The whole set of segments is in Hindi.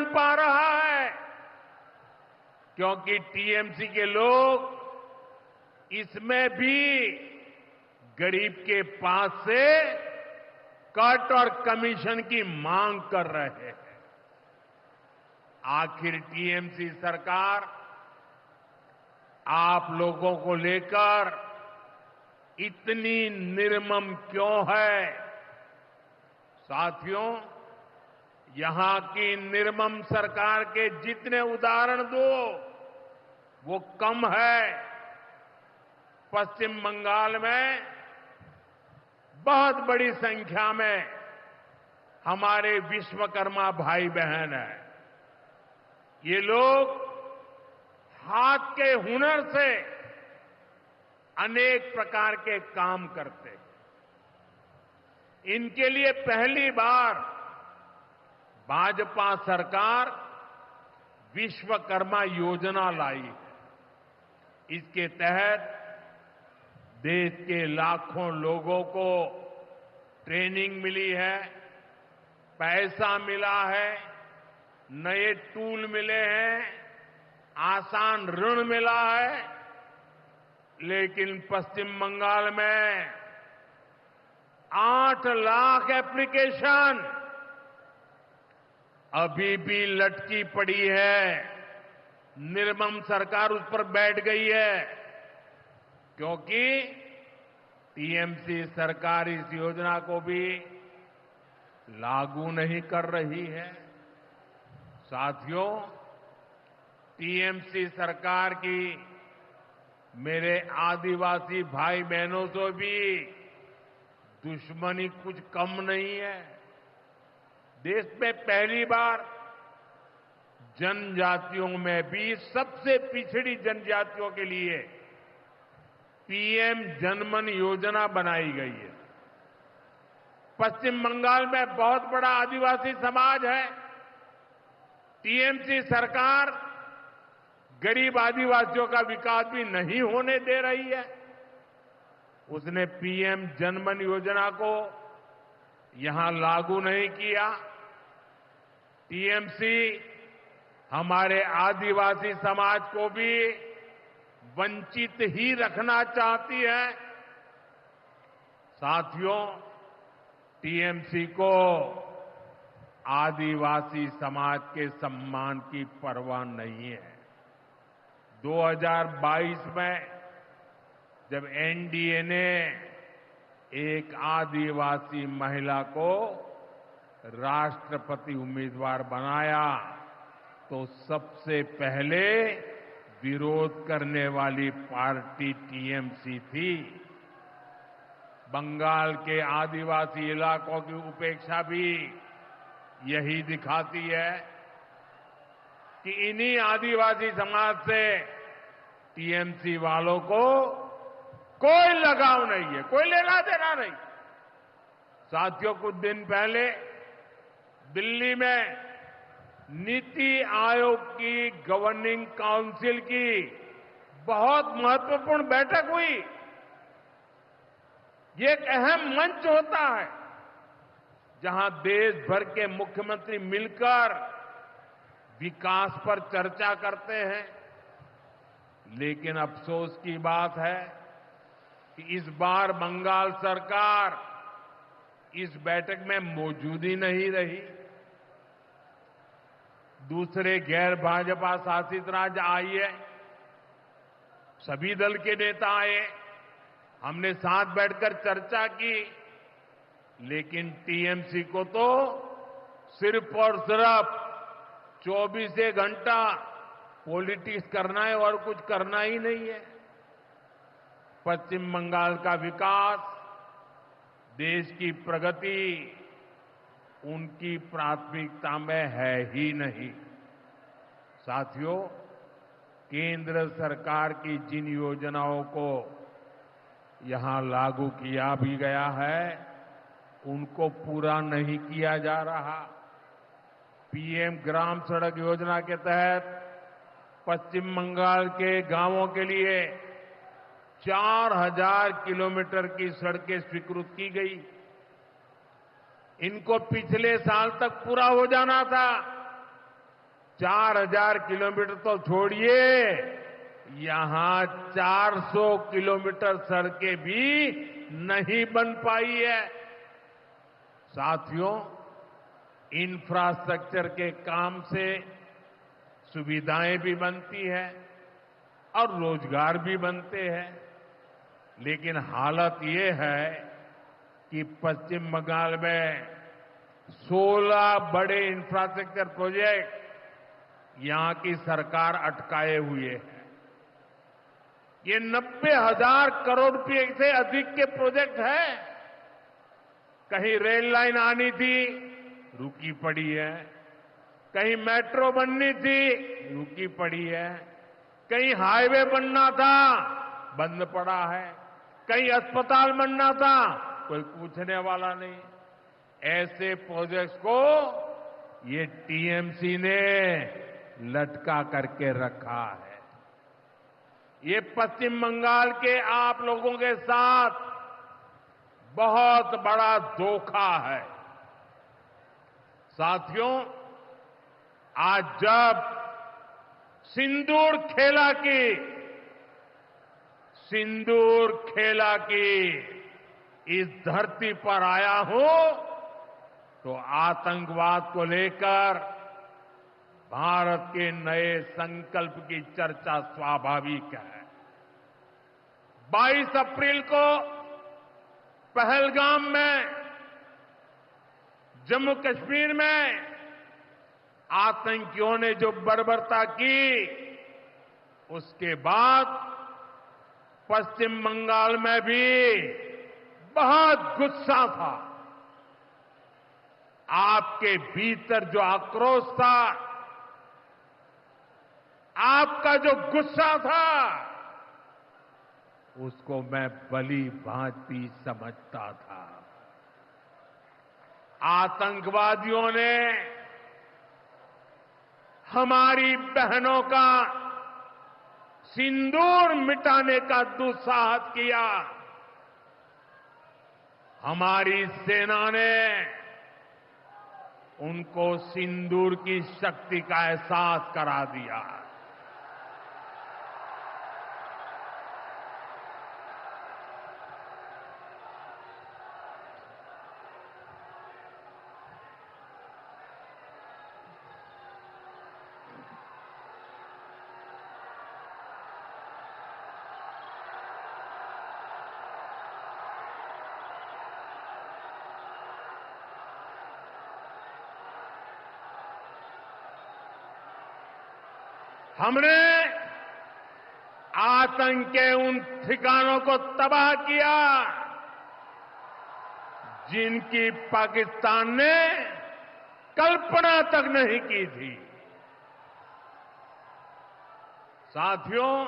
बन पा रहा है, क्योंकि टीएमसी के लोग इसमें भी गरीब के पास से कट और कमीशन की मांग कर रहे हैं। आखिर टीएमसी सरकार आप लोगों को लेकर इतनी निर्मम क्यों है? साथियों, यहां की निर्मम सरकार के जितने उदाहरण दो वो कम है। पश्चिम बंगाल में बहुत बड़ी संख्या में हमारे विश्वकर्मा भाई बहन हैं। ये लोग हाथ के हुनर से अनेक प्रकार के काम करते हैं। इनके लिए पहली बार भाजपा सरकार विश्वकर्मा योजना लाई है। इसके तहत देश के लाखों लोगों को ट्रेनिंग मिली है, पैसा मिला है, नए टूल मिले हैं, आसान ऋण मिला है। लेकिन पश्चिम बंगाल में 8 लाख एप्लीकेशन अभी भी लटकी पड़ी है। निर्मम सरकार उस पर बैठ गई है, क्योंकि टीएमसी सरकार इस योजना को भी लागू नहीं कर रही है। साथियों, टीएमसी सरकार की मेरे आदिवासी भाई बहनों से भी दुश्मनी कुछ कम नहीं है। देश में पहली बार जनजातियों में भी सबसे पिछड़ी जनजातियों के लिए पीएम जनमन योजना बनाई गई है। पश्चिम बंगाल में बहुत बड़ा आदिवासी समाज है। टीएमसी सरकार गरीब आदिवासियों का विकास भी नहीं होने दे रही है। उसने पीएम जनमन योजना को यहां लागू नहीं किया। टीएमसी हमारे आदिवासी समाज को भी वंचित ही रखना चाहती है। साथियों, टीएमसी को आदिवासी समाज के सम्मान की परवाह नहीं है। 2022 में जब एनडीए ने एक आदिवासी महिला को राष्ट्रपति उम्मीदवार बनाया तो सबसे पहले विरोध करने वाली पार्टी टीएमसी थी। बंगाल के आदिवासी इलाकों की उपेक्षा भी यही दिखाती है कि इन्हीं आदिवासी समाज से टीएमसी वालों को कोई लगाव नहीं है, कोई लेना देना नहीं। साथियों, कुछ दिन पहले दिल्ली में नीति आयोग की गवर्निंग काउंसिल की बहुत महत्वपूर्ण बैठक हुई। ये एक अहम मंच होता है जहां देश भर के मुख्यमंत्री मिलकर विकास पर चर्चा करते हैं। लेकिन अफसोस की बात है कि इस बार बंगाल सरकार इस बैठक में मौजूद ही नहीं रही। दूसरे गैर भाजपा शासित राज्य आए, सभी दल के नेता आए, हमने साथ बैठकर चर्चा की, लेकिन टीएमसी को तो सिर्फ और सिर्फ 24 घंटा पॉलिटिक्स करना है और कुछ करना ही नहीं है। पश्चिम बंगाल का विकास, देश की प्रगति उनकी प्राथमिकता में है ही नहीं। साथियों, केंद्र सरकार की जिन योजनाओं को यहां लागू किया भी गया है, उनको पूरा नहीं किया जा रहा। पीएम ग्राम सड़क योजना के तहत पश्चिम बंगाल के गांवों के लिए 4000 किलोमीटर की सड़कें स्वीकृत की गई। इनको पिछले साल तक पूरा हो जाना था, 4,000 किलोमीटर तो छोड़िए, यहां 400 किलोमीटर सड़कें भी नहीं बन पाई है। साथियों, इंफ्रास्ट्रक्चर के काम से सुविधाएं भी बनती है और रोजगार भी बनते हैं, लेकिन हालत ये है कि पश्चिम बंगाल में 16 बड़े इंफ्रास्ट्रक्चर प्रोजेक्ट यहां की सरकार अटकाए हुए है। ये 90,000 करोड़ रुपए से अधिक के प्रोजेक्ट हैं। कहीं रेल लाइन आनी थी, रुकी पड़ी है। कहीं मेट्रो बननी थी, रुकी पड़ी है। कहीं हाईवे बनना था, बंद पड़ा है। कहीं अस्पताल बनना था, कोई पूछने वाला नहीं। ऐसे प्रोजेक्ट्स को ये टीएमसी ने लटका करके रखा है। ये पश्चिम बंगाल के आप लोगों के साथ बहुत बड़ा धोखा है। साथियों, आज जब सिंदूर खेला की इस धरती पर आया हूं, तो आतंकवाद को लेकर भारत के नए संकल्प की चर्चा स्वाभाविक है। 22 अप्रैल को पहलगाम में, जम्मू कश्मीर में आतंकियों ने जो बर्बरता की, उसके बाद पश्चिम बंगाल में भी बहुत गुस्सा था। आपके भीतर जो आक्रोश था, आपका जो गुस्सा था, उसको मैं भली भांति समझता था। आतंकवादियों ने हमारी बहनों का सिंदूर मिटाने का दुस्साहस किया। हमारी सेना ने उनको सिंदूर की शक्ति का एहसास करा दिया। हमने आतंक के उन ठिकानों को तबाह किया जिनकी पाकिस्तान ने कल्पना तक नहीं की थी। साथियों,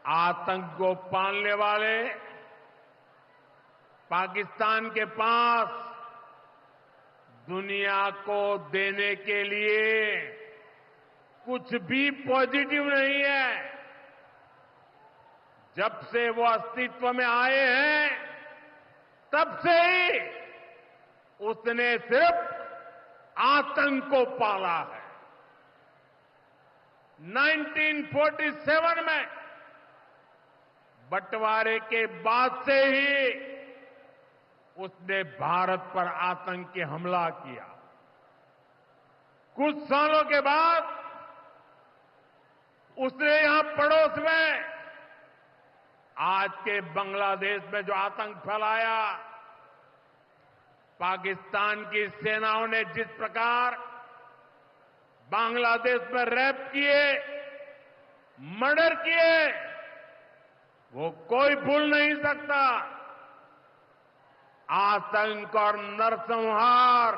आतंक को पालने वाले पाकिस्तान के पास दुनिया को देने के लिए कुछ भी पॉजिटिव नहीं है। जब से वो अस्तित्व में आए हैं, तब से ही उसने सिर्फ आतंक को पाला है। 1947 में बंटवारे के बाद से ही उसने भारत पर आतंकी हमला किया। कुछ सालों के बाद उसने यहां पड़ोस में आज के बांग्लादेश में जो आतंक फैलाया, पाकिस्तान की सेनाओं ने जिस प्रकार बांग्लादेश में रेप किए, मर्डर किए, वो कोई भूल नहीं सकता। आतंक और नरसंहार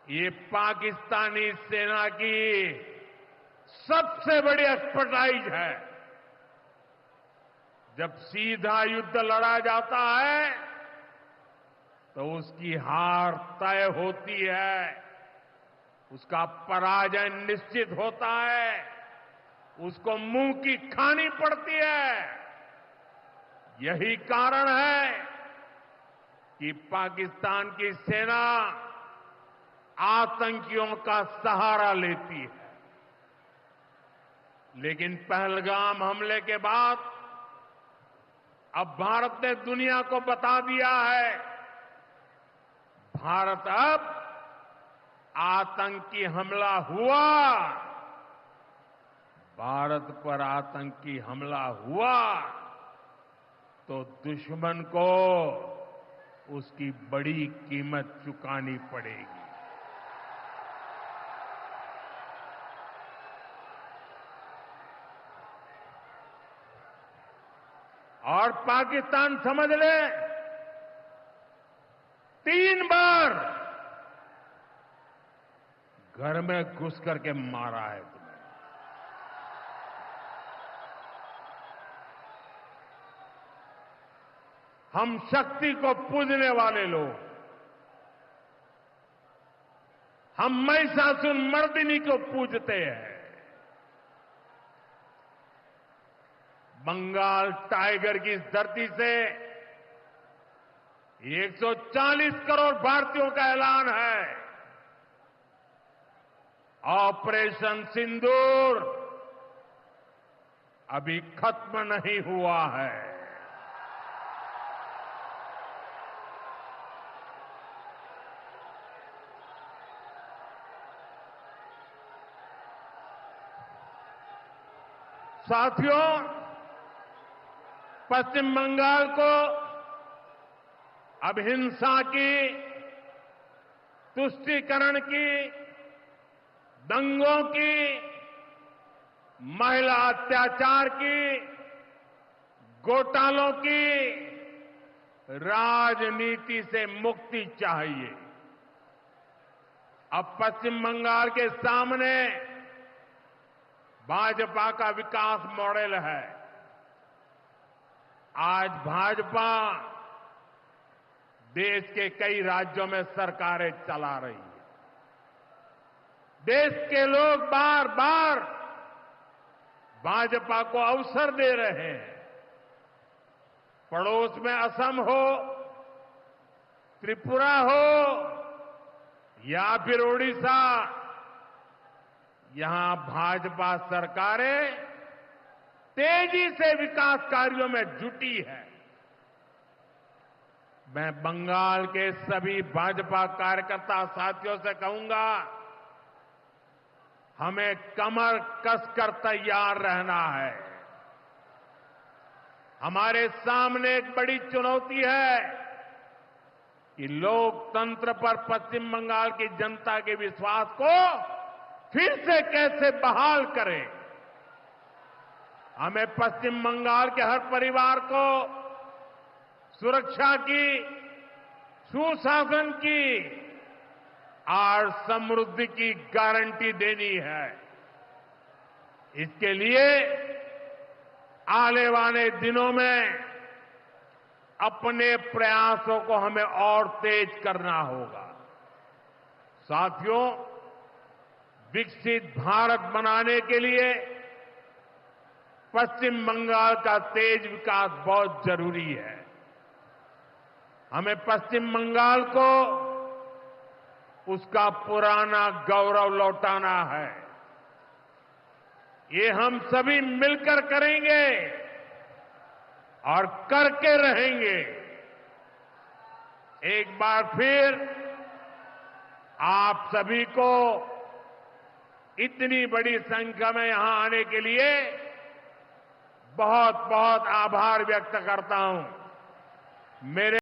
ये पाकिस्तानी सेना की सबसे बड़ी एक्सपर्टाइज है। जब सीधा युद्ध लड़ा जाता है तो उसकी हार तय होती है, उसका पराजय निश्चित होता है, उसको मुंह की खानी पड़ती है। यही कारण है कि पाकिस्तान की सेना आतंकियों का सहारा लेती है। लेकिन पहलगाम हमले के बाद अब भारत ने दुनिया को बता दिया है, भारत अब आतंकी हमला हुआ, भारत पर आतंकी हमला हुआ तो दुश्मन को उसकी बड़ी कीमत चुकानी पड़ेगी। और पाकिस्तान समझ ले, 3 बार घर में घुस करके मारा है तुम्हें। हम शक्ति को पूजने वाले लोग, हम महिषासुर मर्दिनी को पूजते हैं। बंगाल टाइगर की इस धरती से 140 करोड़ भारतीयों का ऐलान है। ऑपरेशन सिंदूर अभी खत्म नहीं हुआ है। साथियों, पश्चिम बंगाल को अब हिंसा की, तुष्टीकरण की, दंगों की, महिला अत्याचार की, घोटालों की राजनीति से मुक्ति चाहिए। अब पश्चिम बंगाल के सामने भाजपा का विकास मॉडल है। आज भाजपा देश के कई राज्यों में सरकारें चला रही है। देश के लोग बार बार भाजपा को अवसर दे रहे हैं। पड़ोस में असम हो, त्रिपुरा हो या फिर ओडिशा, यहां भाजपा सरकारें तेजी से विकास कार्यों में जुटी है। मैं बंगाल के सभी भाजपा कार्यकर्ता साथियों से कहूंगा, हमें कमर कसकर तैयार रहना है। हमारे सामने एक बड़ी चुनौती है कि लोकतंत्र पर पश्चिम बंगाल की जनता के विश्वास को फिर से कैसे बहाल करें। हमें पश्चिम बंगाल के हर परिवार को सुरक्षा की, सुशासन की और समृद्धि की गारंटी देनी है। इसके लिए आने वाले दिनों में अपने प्रयासों को हमें और तेज करना होगा। साथियों, विकसित भारत बनाने के लिए पश्चिम बंगाल का तेज विकास बहुत जरूरी है। हमें पश्चिम बंगाल को उसका पुराना गौरव लौटाना है। ये हम सभी मिलकर करेंगे और करके रहेंगे। एक बार फिर आप सभी को इतनी बड़ी संख्या में यहां आने के लिए बहुत बहुत आभार व्यक्त करता हूं। मेरे